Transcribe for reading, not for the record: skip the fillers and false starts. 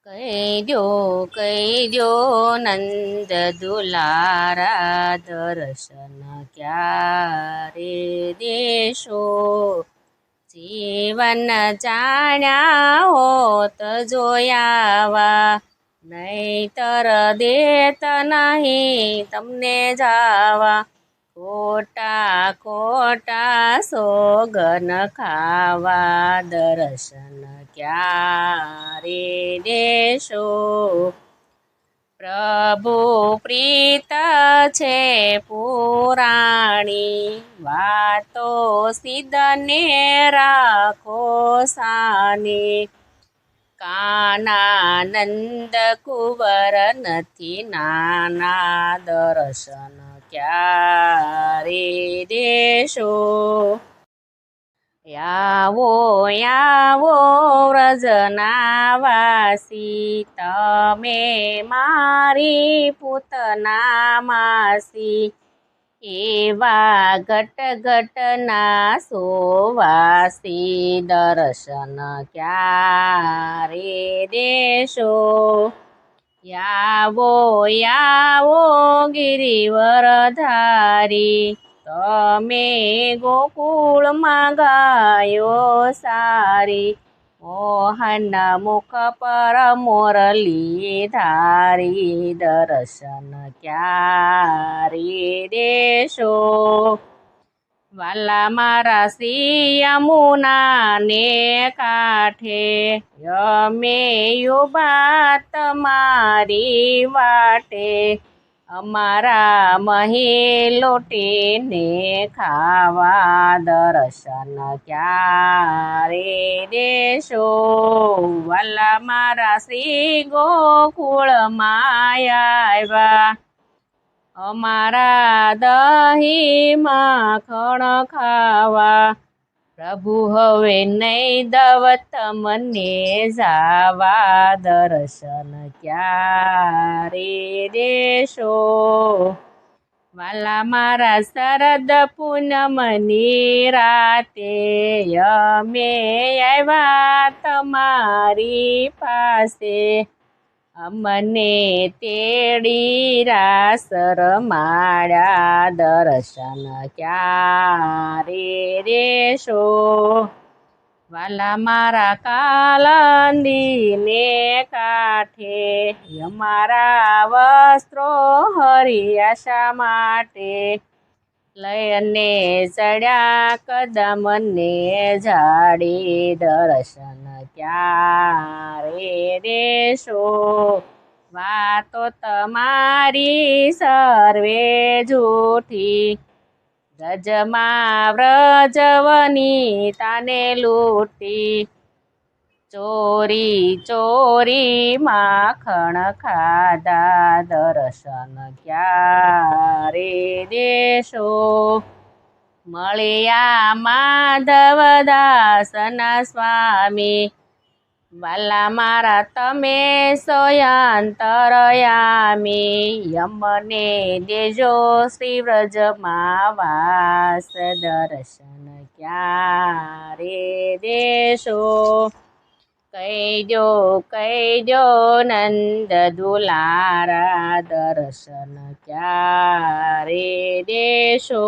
કહી દો નંદ દુલારા દર્શન ક્યારે દેશો। જીવન જાણ્યા હોત જોયાવા, નહીતર દેત નહીં તમને જાવા। ખોટા ખોટા સોગન ખાવા, દર્શન ક્યારે દેશો। પ્રભુ પ્રીત છે પુરાણી, વાતો સિદ્ધને રાખો સાની। કાનાનંદ કુંવર નથી નાના, દર્શન ક્યારે દેશો। આવો આવો વ્રજના વાસી, તમે મારી પૂતના માસી। એવા ઘટ ઘટના સોવાસી, દર્શન ક્યારે દેશો। આવો આવો ગિરિવરધારી, તમે ગોકુળમાં ગાયો સારી। મોહન મુખ પર મોરલી ધારી, દર્શન ક્યારે દેશો। વાલા મારા શ્રી યમુનાને કાંઠે, અમે ઉભા તમારી વાટે। અમારા મહિલોટીને ખાવા, દર્શન ક્યારે દેશો। વાલા મારા શ્રી ગોકુળમાં આવ્યા, અમારા દહીં માખણ ખાવા। પ્રભુ હવે નહીં દવ તમને જાવા, દર્શન ક્યારે દેશો। વાલા મારા શરદ પૂનમની રાતે, અમે આવ્યા તમારી પાસે। અમને તેડી રાસ રમાડ્યા, દર્શન ક્યારે દેશો। વાલા મારા કાલંદીને કાંઠે, અમારા વસ્ત્રો હરિયા શા માટે। લઈને ચડ્યા કદમને ઝાડી, દર્શન ક્યારે દેશો। વાતો તમારી સર્વે જૂઠી, ગજમાં વ્રજવની તાને લૂંટી। ચોરી ચોરી માખણ ખાધા, દર્શન ક્યારે દેશો। મળ્યા માધવદાસના સ્વામી, વાલા મારા તમે સોયંતરયામી। યમને દેજો શ્રી વ્રજમાં વાસ, દર્શન ક્યારે દેશો। કહી દો નંદ દુલારા, દર્શન ક્યારે દેશો।